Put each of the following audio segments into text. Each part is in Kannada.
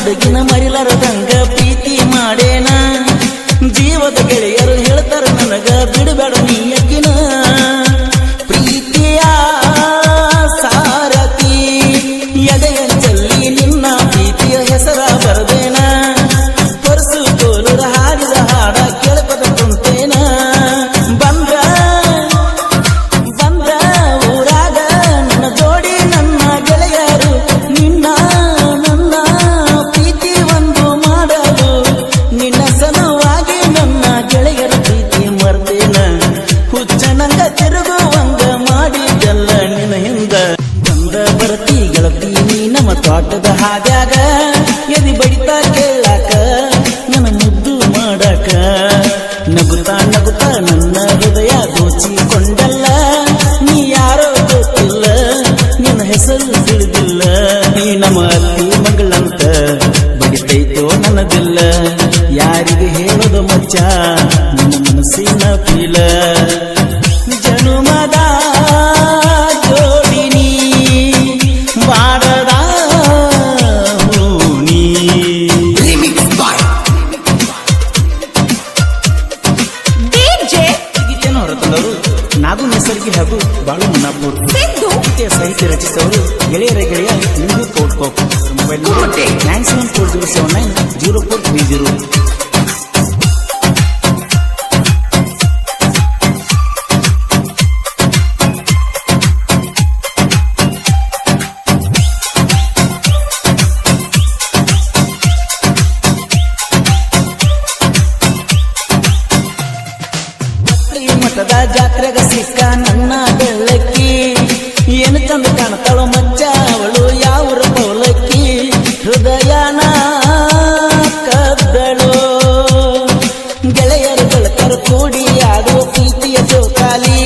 ಹುಡುಗಿನ ಮರಿಲಾರದಂಗ ಪ್ರೀತಿ ಮಾಡೇನ ಜೀವದ ಗೆಳೆಯರು ಹೇಳ್ತಾರ ನನಗ ಬಿಡಬೇಡ ನೀ ಅಕ್ಕಿನ ಪ್ರೀತಿಯ ಸಾರಥಿ ಎದೆಯಂಚಲ್ಲಿ ನಿನ್ನ ಪ್ರೀತಿಯ ಹೆಸರ ಬರದೇನ ಪರಸು ಕೋಲುರ ಹಾಡಿದ ಹಾಡ ಕೇಳಪದ ಕುಂತೇನ ಬಂದ್ರ ಊರಾಗ ನನ್ನ ಜೋಡಿ ನನ್ನ ಗೆಳೆಯರು ನಿನ್ನ ನನ್ನ ಪ್ರೀತಿ ಒಂದು ಮಾಡಲು ನಿನ್ನ ಸಲುವಾಗಿ ನನ್ನ ಗೆಳೆಯರ ಪ್ರೀತಿ ಮರ್ತೇನ ಹುಚ್ಚನಂಗ ತಿರುಗುವಂಗ ಮಾಡಿದೆಲ್ಲ ನಿನ್ನ ಹಿಂದ ಬಂದ ಬರತಿ ಗೆಳತಿ ನೀ ನಮ್ಮ ತೋಟದ ಹಾದ್ಯಾಗ ಎದಿ ಬಡಿತಾ ಕೇಳಾಕ ನನ್ನ ಮುದ್ದು ಮಾಡಾಕ ನಗುತ್ತಾ ನಗುತ್ತಾ ನನ್ನ ಹೃದಯ ದೋಚಿಕೊಂಡಲ್ಲ ನೀ ಯಾರೋ ಗೊತ್ತಿಲ್ಲ ನಿನ್ನ ಹೆಸರು ತಿಳಿದಿಲ್ಲ ನೀ ನಮ್ಮ ಅತ್ತಿ ಮಗಳಂತ ಬಡಿತೈತೋ ನನ್ನದಿಲ್ಲ ಯಾರಿಗೆ ಹೇಳೋದು ಮಚ್ಚ ನಿನ್ನ ಮನಸ್ಸಿನ ಫೀಲ ಜನುಮದ ಜೋಡಿನಿ ಮಾಡದ ಹೂನಿ ಗೀತೆಯನ್ನು ಹೊರತಂದವರು ನಾಗು ನಿಸರ್ಗಿ ಹಾಗೂ ಬಾಳು ಮುನ್ನಾಪುರ್ ಗೀತೆಯ ಸಾಹಿತ್ಯ ರಚಿಸಿದವರು ಗೆಳೆಯರ ಗೆಳೆಯ ನಿಂದು ಕೋಟ್ಕೋಪ್ ಮೊಬೈಲ್ ನಂಬರ್ 9740790430 ಮಠದ ಜಾತ್ರೆಗ ಸಿಕ್ಕ ನನ್ನ ಬೆಳ್ಳಕ್ಕಿ ಏನು ಚಂದ ಕಾಣ್ತಾಳೋ ಮಚ್ಚ ಅವಳು ಯಾವ್ರ ಪೌಲಕ್ಕಿ ಹೃದಯನ ಕದ್ದಳು ಗೆಳೆಯರು ಗೆಳಕರು ಕೂಡಿ ಆಡೋ ಪ್ರೀತಿಯ ಜೋಕಾಲಿ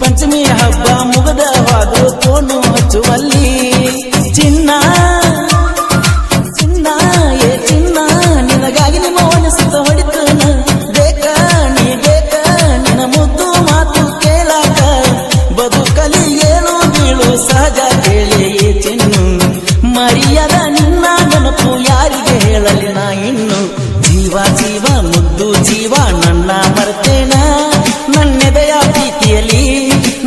ಪಂಚಮಿ ಹಬ್ಬ ಮುಗದ ಹೋದು ಫೋನು ಹಚ್ಚುವಲ್ಲಿ ಚಿನ್ನ ಚಿನ್ನ ಏ ಚಿನ್ನ ನಿನಗಾಗಿ ನಿಮ್ಮ ಮನಸ್ಸು ಹೊಡಿತನ ಬೇಕಾ ನೀ ಬೇಕಾ ನಿನ್ನ ಮುದ್ದು ಮಾತು ಕೇಳಾಕ ಬದುಕಲಿ ಏಳು ಬೀಳು ಸಹಜ ಕೇಳಿ ಚಿನ್ನು ಮರಿಯದ ನಿನ್ನ ನೆನಪು ಯಾರಿಗೆ ಹೇಳಲಿ ನಾ ಇನ್ನು ಜೀವ ಜೀವ ಮುದ್ದು ಜೀವ ನನ್ನ ಮರ್ತೇನ ನನ್ನೆದೆಯ ಪ್ರೀತಿಯಲ್ಲಿ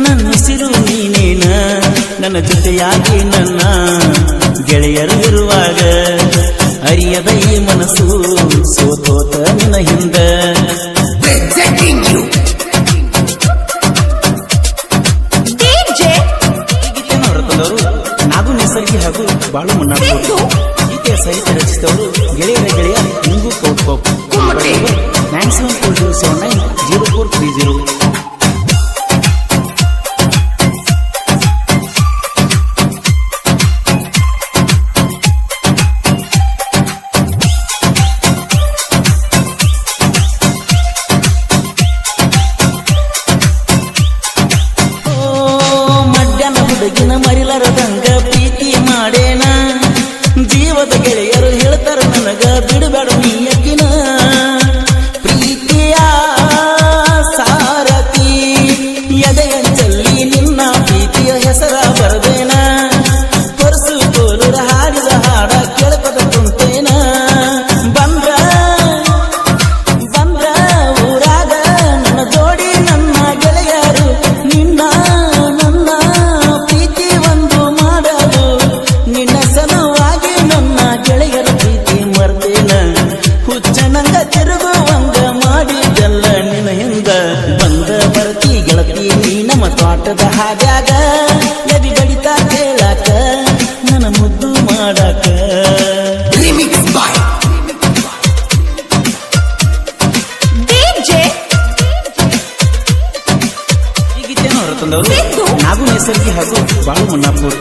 ನನ್ನ ಉಸಿರು ನೀನೇನ ನನ್ನ ಜೊತೆಯಾಗಿ ನನ್ನ ಗೆಳೆಯರು ಇರುವಾಗ ಅರಿಯದ ಈ ಮನಸ್ಸು ಸೋತೋತ ನಿನ್ನ ಹಿಂದ ಗೀತೆಯನ್ನು ಹೊರತಂದವರು ನಾಗು ನಿಸರ್ಗಿ ಹಾಗೂ ಬಾಳು ಮುನ್ನಾಪುರ್ ಗೀತೆಯ ಸಾಹಿತ್ಯ ರಚಿಸಿದವರು ಗೆಳೆಯರ ಗೆಳೆಯ ನಿಂಗು ಕೋಟ್ಕೋಪ್ 9740790430 ಹುಡುಗಿನ ಮರಿಲಾರದಂಗ ಪ್ರೀತಿ ಮಾಡೇನ ಜೀವದ ಗೆಳೆಯರು ಹೇಳ್ತಾರ ನನಗ ಬಿಡಬೇಡ ನೀ ಅಕ್ಕಿನ ಪ್ರೀತಿಯ ಸಾರಥಿ ಎದೆಯಂಚಲ್ಲಿ ನಿನ್ನ ಪ್ರೀತಿಯ ಹೆಸರ ಬರದೇನ ಪರಸು ಕೋಲುರ ಹಾಡಿದ ಹಾಡ ಕೇಳಪದ ಕುಂತೇನ ಬಂದ್ರ ಊರಾಗ ನನ್ನ ಜೋಡಿ ನನ್ನ ಗೆಳೆಯರು ನಿನ್ನ ನನ್ನ ಪ್ರೀತಿ ಒಂದು ಮಾಡಲು ನಿನ್ನ ಸಲುವಾಗಿ ನನ್ನ ಗೆಳೆಯರ ಪ್ರೀತಿ ಮರ್ತೇನ ಹುಚ್ಚನಂಗ ತಿರುಗುವಂಗ ಮಾಡಿದೆಲ್ಲ ನಿನ್ನ ಹಿಂದ ಬಂದ ಬರ್ತಿ ಗೆಳತಿ ನೀ ನಮ್ಮ ತೋಟದ ಹಾದ್ಯಾಗ ಎದಿ ಬಡಿತಾ ಕೇಳಾಕ ನನ್ನ ಮುದ್ದು ಮಾಡಾಕ ಈ ಗೀತೆಯನ್ನು ಹೊರತಂದವರು ನಾಗು ನಿಸರ್ಗಿ ಹಾಗೂ ಬಾಳು ಮುನ್ನಾಪುರ್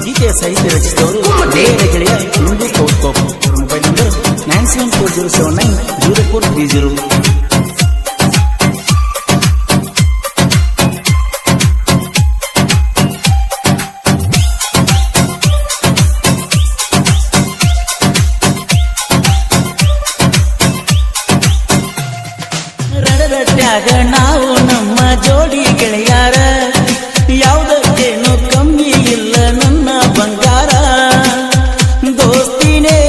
ಗೀತೆಯ ಸಾಹಿತ್ಯ ರಚಿಸಿದವರು ಗೆಳೆಯರ ಗೆಳೆಯ ನಿಂದು ಕೋಟ್ಕೋಪ್ ಮೊಬೈಲ್ ನಂಬರ್ 9740790430 ರಡರಟ್ಯಾಗ ನಾವು ನಮ್ಮ ಜೋಡಿ ಗೆಳೆಯಾರ ಯಾವುದಕ್ಕೇನು ಕಮ್ಮಿ ಇಲ್ಲ ನನ್ನ ಬಂಗಾರ ದೋಸ್ತಿನೇ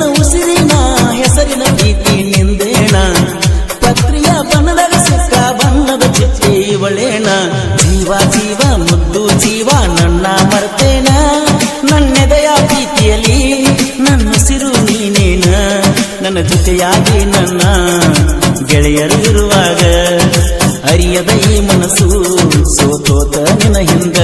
ನಿನ್ನ ಉಸಿರಿನ ಹೆಸರಿನ ಪ್ರೀತಿ ನಿಂದೇಣ ಪತ್ರಿಯ ಬಣ್ಣದ ಸಿಕ್ಕ ಬಣ್ಣದ ಚಿಟ್ಟೆ ಇವಳೇಣ ಜೀವ ಜೀವ ಮುದ್ದು ಜೀವ ನನ್ನ ಮರ್ತೇನ ನನ್ನೆದೆಯ ಪ್ರೀತಿಯಲ್ಲಿ ನನ್ನ ಉಸಿರು ನೀನೇನ ನನ್ನ ಜೊತೆಯಾಗಿ ನನ್ನ ಗೆಳೆಯರು ಇರುವಾಗ ಅರಿಯದ ಈ ಮನಸ್ಸು ಸೋತೋತ ನಿನ್ನ ಹಿಂದ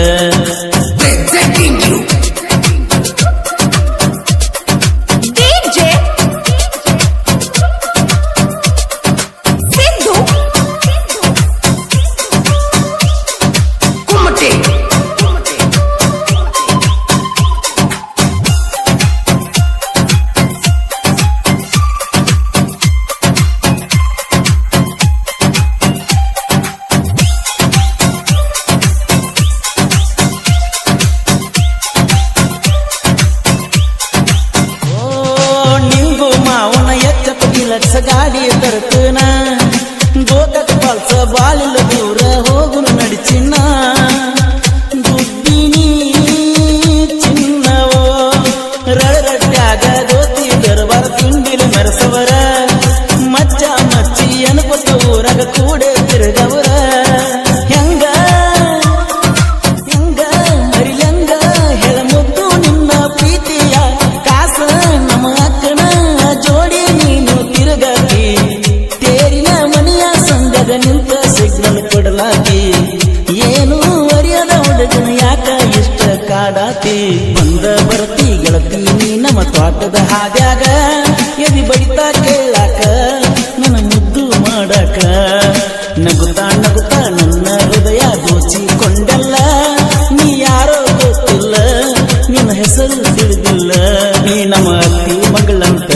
ಲಕ್ಷ ಗಾಡಿ ತರ್ತನ ಗೋಕಕ್ ಪಾಲ್ಸ ಬಾಳಿಲ್ಲ ದೂರ ಹೋಗುನು ನಡಿಚಿನ್ನ ಗುಬ್ಬಿನಿ ಚಿನ್ನವೋ ರಳರಟ್ಟಾಗ ದೋತಿ ದರ್ಬಾರ ತಿಂಡಿಲ ಮೆರಸವರ ಮಚ್ಚ ಮಚ್ಚಿ ಅನ್ಕೊತ ಊರಾಗ ಕೂಡೆ ತಿರುಗವರ ಹೆಂಗ ಹೆಂಗ ಮರಿಲಂಗ ಹೆಳ ಮುದ್ದು ನಿನ್ನ ಪ್ರೀತಿಯ ಕಾಸ ನಮ್ಮ ಅಕ್ಕನ ಜೋಡಿ ತೇರಿನ ಮನೆಯ ಸಂಗದ ನಿಂತ ಸಿಗ್ನಲ್ ಕೊಡಲಾತಿ ಏನು ಅರಿಯದ ಹುಡುಗನ ಯಾಕ ಇಷ್ಟ ಕಾಡಾತಿ ಬಂದ ಬರ್ತಿ ಗೆಳತಿ ನೀ ನಮ್ಮ ತೋಟದ ಹಾದ್ಯಾಗ ಎದಿ ಬಡಿತಾ ಕೇಳಾಕ ನನ್ನ ಮುದ್ದು ಮಾಡಾಕ ನಗುತ್ತಾ ನಗುತ್ತಾ ನನ್ನ ಹೃದಯ ದೋಚಿಕೊಂಡಲ್ಲ ನೀ ಯಾರೋ ಗೊತ್ತಿಲ್ಲ ನಿನ್ನ ಹೆಸರು ತಿಳಿದಿಲ್ಲ ನೀ ನಮ್ಮ ಅತ್ತಿ ಮಗಳಂತ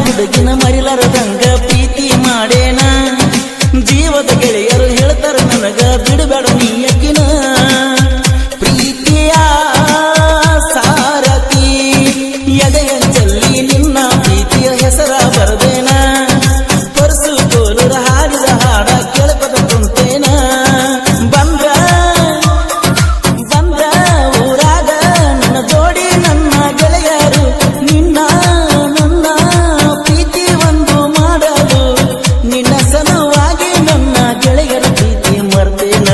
ಹುಡುಗಿನ ಮರಿಲಾರದಂಗ ಪ್ರೀತಿ ಮಾಡೇನ ಜೀವದ ಗೆಳೆಯರು ಹೇಳ್ತಾರ ನನಗ ಬಿಡಬೇಡ ನೀ ಅಕ್ಕಿನ ಪ್ರೀತಿಯ ಸಾರಥಿ ಎದೆಯಂಚಲ್ಲಿ ನಿನ್ನ ಪ್ರೀತಿಯ ಹೆಸರ ಬರದೇನ ಪರ್ಸು ಕೋಲುರ ಹಾಡಿದ ಹಾಡ ಕೇಳ್ಕೊತ ಕುಂತೇನ ಬಂದ್ರ ಊರಾಗ ನನ್ನ ಜೋಡಿ ನನ್ನ ಗೆಳೆಯರು ನಿನ್ನ ನಿನ್ನ ಸಲುವಾಗಿ ನನ್ನ ಗೆಳೆಯರ ಪ್ರೀತಿ ಮರ್ತೇನ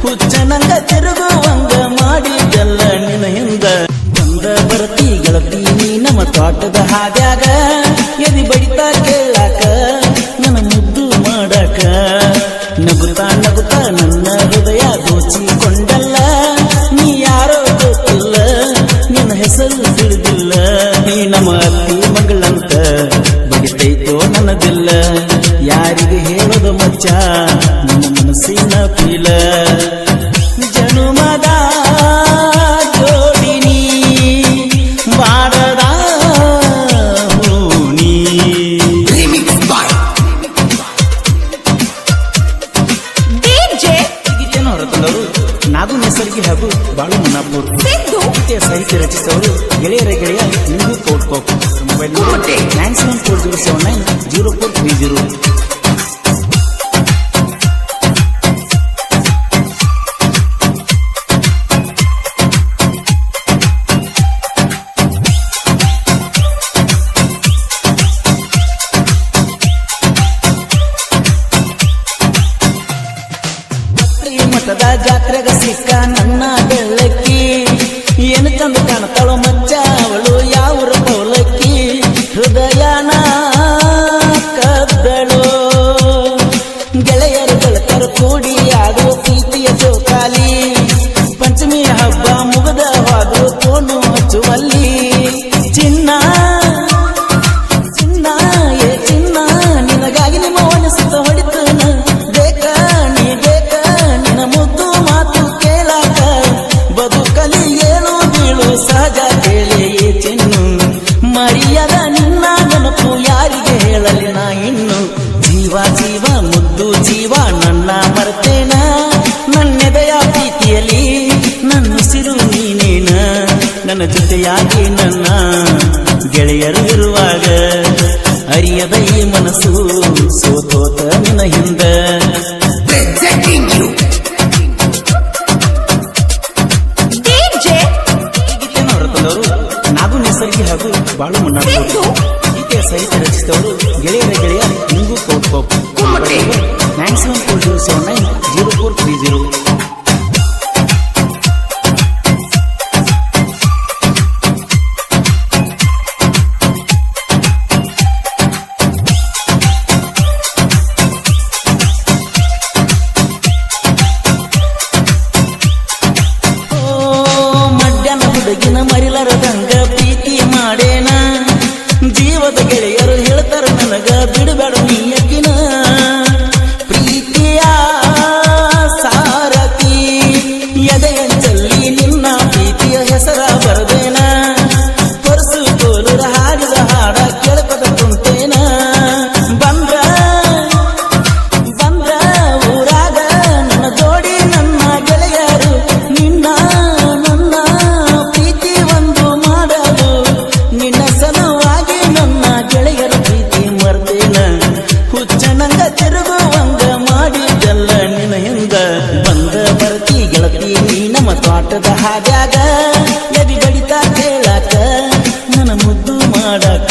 ಹುಚ್ಚ ನಂಗ ತಿರುಗುವಂಗ ಮಾಡಿದ್ದಲ್ಲ ನಿನ್ನ ಹಿಂದ ಬಂದ ಬರ್ತಿ ಗೆಳತಿ ನೀ ನಮ್ಮ ತೋಟದ ಹಾದ್ಯಾಗ ಎದಿ ಬಡಿತಾ ಕೇಳಾಕ ನನ್ನ ಮುದ್ದು ಮಾಡಾಕ ನಗುತ್ತಾ ನಗುತ್ತಾ ನನ್ನ ಹೃದಯ ದೋಚಿಕೊಂಡಲ್ಲ ನೀ ಯಾರೋ ಗೊತ್ತಿಲ್ಲ ನಿನ್ನ ಹೆಸರು ತಿಳಿದಿಲ್ಲ ನೀ ನಮ್ಮ ಅತ್ತಿ ಮಗಳಂತ ಬಡಿತೈತೋ ನನ್ನದಿಲ್ಲ ಯಾರಿಗೆ ಹೇಳೋದು ಮಚ್ಚ ನನ್ನ ಮನಸ್ಸಿನ ಪೀಲ ಜನುಮದ ಜೋಡಿನಿ ಮಾಡದ ಹೂನಿ ಗೀತೆಯನ್ನು ಹೊರತಂದವರು ನಾಗು ನೇಸರ್ಗಿ ಹಾಗೂ ಬಾಳು ಮುನ್ನಾಪುರ್ ಗೀತೆಯ ಸಾಹಿತ್ಯ ರಚಿಸಿದವರು ಗೆಳೆಯರ ಗೆಳೆಯ ನಿಂಗು ಕೋಟ್ಕೋಪ್ ಮೊಬೈಲ್ ನಂಬರ್ 9740790430. ಮಠದ ಜಾತ್ರೆಗ ಸಿಕ್ಕ ನನ್ನ ಬೆಳ್ಳಕ್ಕಿ ಏನು ಚಂದ ಕಾಣ್ತಾಳೋ ಮಚ್ಚ ಅವಳು ಯಾವ್ರ ಪೌಲಕ್ಕಿ ಹೃದಯನ ಕದ್ದಳು ಗೆಳೆಯರು ಗೆಳತರು ಕೂಡಿ ಆಡುವ ಪ್ರೀತಿಯ ಜೋಕಾಲಿ ಪಂಚಮಿ ಹಬ್ಬ ಮುಗದ ಹಾದು ಫೋನು ಹಚ್ಚುವಲ್ಲಿ ಚಿನ್ನ ಚಿನ್ನ ಏ ಚಿನ್ನ ನಿನಗಾಗಿ ನಿಮ್ಮ ಮನಸ್ಸುತ್ತ ಹೊಡಿತನ ಬೇಕ ನೀ ಬೇಕ ನಿನ್ನ ಮುದ್ದು ಮಾತು ಕೇಳಾಕ ಬದುಕಲಿ ಏನು ಬೀಳು ಸಹಜ ಕೇಳಿ ಚಿನ್ನು ಮರಿಯದ ನಿನ್ನ ನೆನಪು ಯಾರಿಗೆ ಹೇಳಲಿ ನಾ ಇನ್ನು ಜೀವ ಜೀವ ಮುದ್ದು ಜೀವ ನನ್ನ ಮರ್ತೇನ ನನ್ನೆದೆಯ ಪ್ರೀತಿಯಲ್ಲಿ ನನ್ನ ಉಸಿರು ನೀನೇನ ನನ್ನ ಜೊತೆಯಾಗಿ ನನ್ನ ಗೆಳೆಯರು ಇರುವಾಗ ಅರಿಯದ ಈ ಮನಸ್ಸು ಸೋತೋತ ನಿನ್ನ ಹಿಂದ ಗೀತೆಯನ್ನು ಹೊರತಂದವರು ನಾಗು ನೇಸರ್ಗಿ ಹಾಗೂ ಬಾಳು ಮುನ್ನಾಪುರ್. ಗೀತೆಯ ಸಾಹಿತ್ಯ ರಚಿಸಿದವರು ಗೆಳೆಯರ ಗೆಳೆಯ ನಿಂಗು ಕೌಟ್ಕೋಪ್. ಕುಮ್ಮಟೆ 9740790430. ಹುಡುಗಿನ ಮರಿಲಾರದಂಗ ಪ್ರೀತಿ ಮಾಡೇನ, ಜೀವದ ಗೆಳೆಯರು ಹೇಳ್ತಾರ ನನಗ ಬಿಡಬೇಡ ನೀಯಕಿನ. ಪ್ರೀತಿಯ ಸಾರಥಿ ಎದೆಯಂಚಲ್ಲಿ ನಿನ್ನ ಪ್ರೀತಿಯ ಹೆಸರ ಬರದೇನ, ಪರಸು ಕೋಲುರ ಹಾಡಿದ ಹಾಡ ಕೇಳ್ಕದ ಕುಂತೇನ. ಬಂದ್ರ ಊರಾಗ ನನ್ನ ಜೋಡಿ ನನ್ನ ಗೆಳೆಯರು, ನಿನ್ನ ನಿನ್ನ ಸಲುವಾಗಿ ನನ್ನ ಗೆಳೆಯರ ಪ್ರೀತಿ ಮರ್ತೇನ. ಹುಚ್ಚನಂಗ ತಿರುಗುವಂಗ ಮಾಡಿದ್ದಲ್ಲ ನಿನ್ನ ಹಿಂದ. ಬಂದ ಬರ್ತಿ ಗೆಳತಿ ನೀ ನಮ್ಮ ತೋಟದ ಹಾದ್ಯಾಗ, ಎದಿ ಬಡಿತಾ ಕೇಳಾಕ ನನ್ನ ಮುದ್ದು ಮಾಡಾಕ.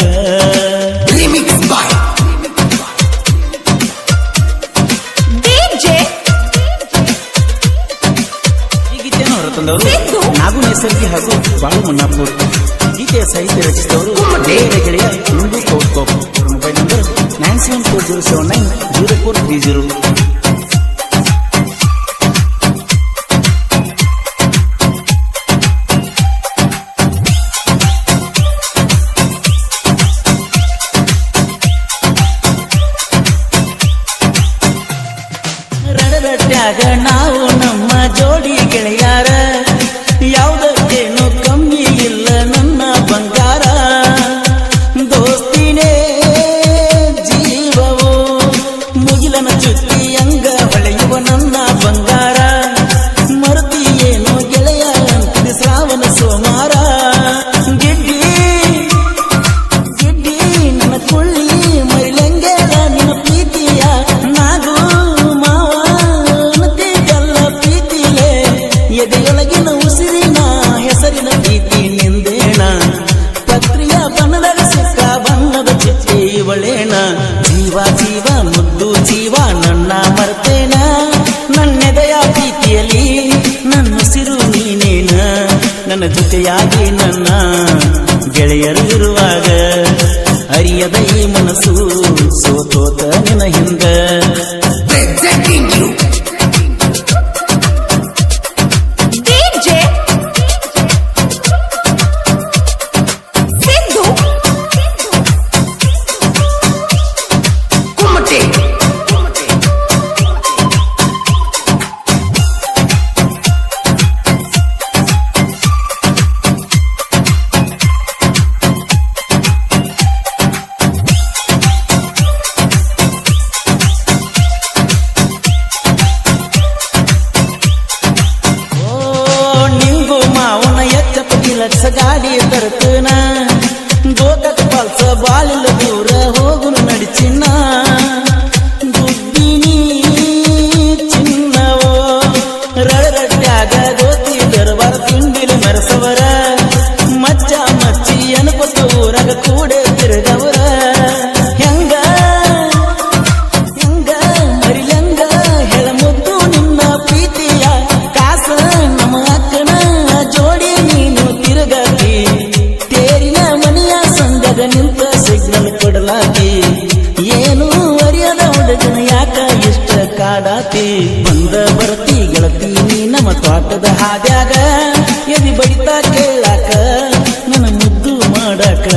ಈ ಗೀತೆಯನ್ನು ಹೊರತಂದವರು ನಾಗು ನೇಸರ್ಗಿ ಹಾಗೂ ಬಾಳು ಮುನ್ನಾಪುರ್. ಗೀತೆಯ ಸಾಹಿತ್ಯ ರಚಿಸಿದವರು ಗೆಳೆಯರ ಗೆಳೆಯ ನಿಂಗು ಕೌಟ್ಕೋಪ್. Mobile number 9740790430. ರಡರಟ್ಯಾಗ ನಾವು ನಮ್ಮ ಜೋಡಿ ಗೆಳೆಯಾರ, ಯಾವುದಕ್ಕೇನು ಕಮ್ಮಿ ಇಲ್ಲ ನನ್ನ ಬಂಗಾರ. ದೋಸ್ತಿನೇ ಜೀವವು ಮುಗಿಲನ ಚುಕ್ಕಿ ಅಂಗ ಹೊಳೆಯುವ ನನ್ನ ಬಂಗಾರ. ಮರುತಿ ಏನು ಗೆಳೆಯ ಅಂತಿದೆ ಶ್ರಾವಣ ಸೋಮಾರ. ಗಿಡ್ಡಿ ನನ್ನ ಕುಳ್ಳಿ ಮರಿಲಂಗೆಳ ನಿನ್ನ ಪ್ರೀತಿಯ ನಾಗು ಮಾವ ಅನ್ನತಿದ್ದಲ್ಲ ಪ್ರೀತಿಲೇ. ಎದೆಯೊಳಗಿನ ಉಸಿರಿನ ಹೆಸರಿನ ಪ್ರೀತಿ ನಿಂದೇಣ, ಪತ್ರಿಯ ಬಣ್ಣದ ಸಿಕ್ಕ ಬಣ್ಣದ ಚಿಟ್ಟೆ ಇವಳೇಣ. ಜೀವ ಜೀವ ಮುದ್ದು ಜೀವ ನನ್ನ ಮರ್ತೇನ, ನನ್ನೆದೆಯ ಪ್ರೀತಿಯಲ್ಲಿ ನನ್ನ ಉಸಿರು ನೀನೇನ. ನನ್ನ ಜೊತೆಯಾಗಿ ನನ್ನ ಗೆಳೆಯರು ಇರುವಾಗ ಅರಿಯದ ಈ ಮನಸ್ಸು ಸೋತೋತ ನಿನ್ನ ಹಿಂದ. ಲಕ್ಷ ಗಾಡಿ ತರ್ತನ, ಗೋಕಕ್ ಪಲ್ಸ ಬಾಳಿಲ್ಲ ದೂರ ಹೋಗುನು ನಡಿಚಿನ್ನ. ದುಡ್ಡಿನಿ ಚಿನ್ನವೋ ರಡರಟ್ಯಾಗ ಗೋತಿ ದರ್ಬಾರ ತಿಂಡಿಲು ಮೆರೆಸವರ, ಮಚ್ಚ ಮಚ್ಚಿ ಅನ್ಕೊತ ಊರಾಗ ಕೂಡ ತಿರುಗವರ. ಹೆಂಗ ಮರಿಲಂಗ ಹೆಳ ಮುದ್ದು ನಿನ್ನ ಪ್ರೀತಿಯ ಕಾಸ ನಮ್ಮ ಅಕ್ಕನ ಜೋಡಿ ನೀನು ತಿರುಗಾತಿ. ತೇರಿನ ಮನೆಯ ಸಂಘದ ನಿಂತ ಸಿಗ್ನಲ್ ಕೊಡಲಾತಿ, ಏನು ಅರಿಯದ ಹುಡುಗನ ಯಾಕ ಇಷ್ಟ ಕಾಡಾತಿ. ಬಂದ ಬರ್ತಿ ಗೆಳತಿ ನೀ ನಮ್ಮ ತೋಟದ ಹಾದ್ಯಾಗ, ಎದಿ ಬಡಿತಾ ಕೇಳಾಕ ನನ್ನ ಮುದ್ದು ಮಾಡಾಕ.